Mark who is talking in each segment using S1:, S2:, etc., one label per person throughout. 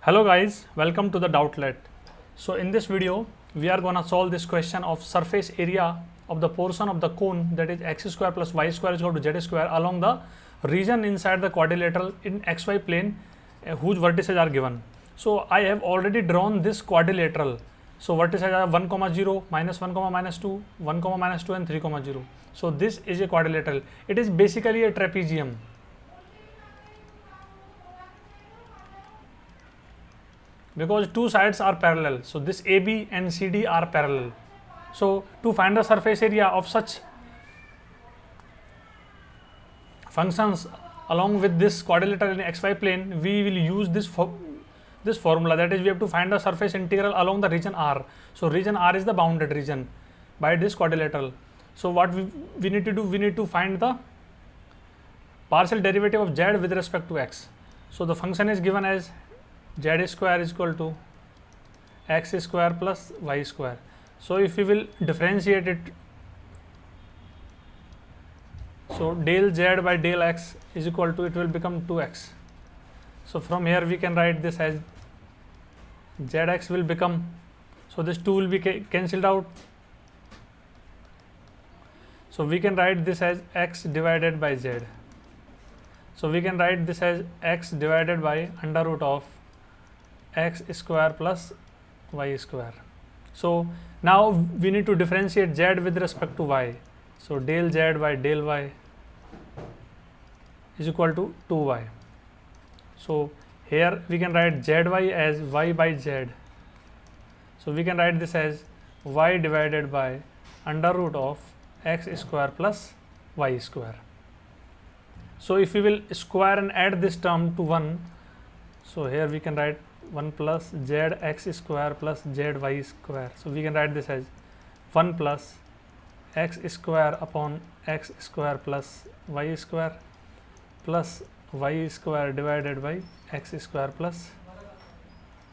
S1: Hello guys, welcome to the Doubtlet. So in this video we are gonna solve this question of surface area of the portion of the cone, that is x square plus y square is equal to z square, along the region inside the quadrilateral in xy plane whose vertices are given. So I have already drawn this quadrilateral. So vertices are 1, 0, minus 1, minus 2, 1, minus 2 and 3, 0. So this is a quadrilateral. It is basically a trapezium. Because two sides are parallel, so this AB and CD are parallel. So to find the surface area of such functions along with this quadrilateral in xy plane, we will use this formula, that is we have to find the surface integral along the region R. So region R is the bounded region by this quadrilateral. So what we need to do, we need to find the partial derivative of z with respect to x. So the function is given as z square is equal to x square plus y square. So if we will differentiate it, so del z by del x is equal to, it will become 2x. So from here we can write this as zx will become, so this 2 will be cancelled out. So we can write this as x divided by z. So we can write this as x divided by under root of x square plus y square. So now we need to differentiate z with respect to y. So del z by del y is equal to 2y. So here we can write zy as y by z. So we can write this as y divided by under root of x square plus y square. So if we will square and add this term to 1, so here we can write 1 plus zx square plus zy square. So we can write this as 1 plus x square upon x square plus y square plus y square divided by x square plus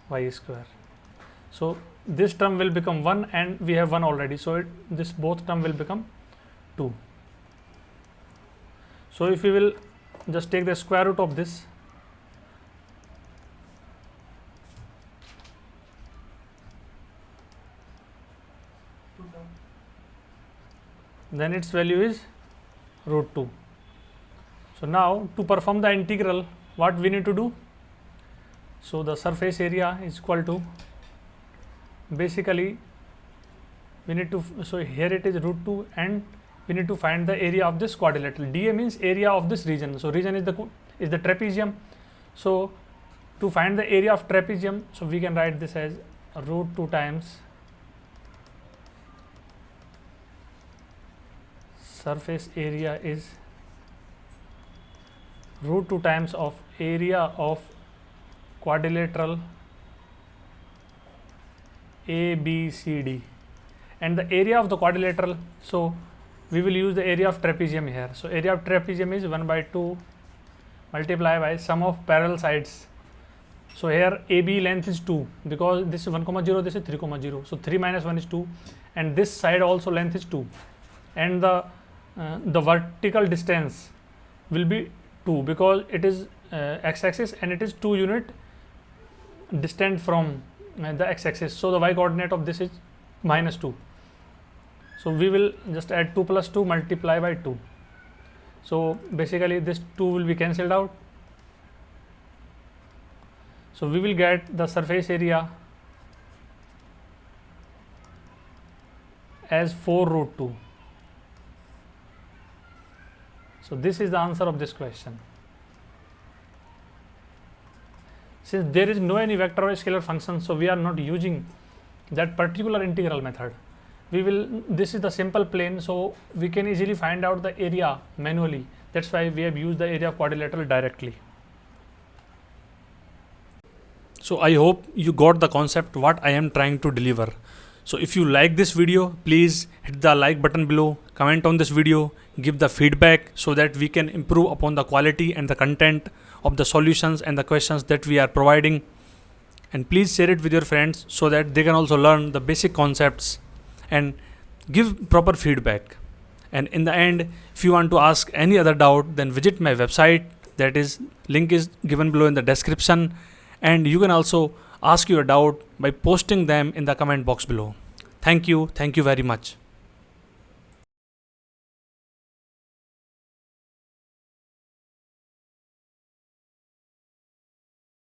S1: y square. So this term will become 1 and we have 1 already. So this both term will become 2. So if we will just take the square root of this, then its value is root 2. So now to perform the integral, what we need to do? So the surface area is equal to, basically we need to, so here it is root 2 and we need to find the area of this quadrilateral. dA means area of this region. So region is the trapezium. So to find the area of trapezium, so we can write this as root 2 times surface area is root 2 times of area of quadrilateral ABCD, and the area of the quadrilateral, so we will use the area of trapezium here. So area of trapezium is 1 by 2 multiplied by sum of parallel sides. So here AB length is 2 because this is 1, 0, this is 3, 0. So 3 minus 1 is 2 and this side also length is 2 and the vertical distance will be 2 because it is x-axis and it is 2 unit distant from the x-axis. So the y coordinate of this is minus 2. So we will just add 2 plus 2 multiply by 2. So basically this 2 will be cancelled out. So we will get the surface area as 4 root 2. So this is the answer of this question. Since there is no any vector or scalar function, so we are not using that particular integral method. This is the simple plane, so we can easily find out the area manually. That's why we have used the area of quadrilateral directly. So I hope you got the concept what I am trying to deliver. So if you like this video, please hit the like button below, comment on this video, give the feedback so that we can improve upon the quality and the content of the solutions and the questions that we are providing. And please share it with your friends so that they can also learn the basic concepts and give proper feedback. And in the end, if you want to ask any other doubt, then visit my website, that is link is given below in the description, and you can also ask your doubt by posting them in the comment box below. Thank you very much.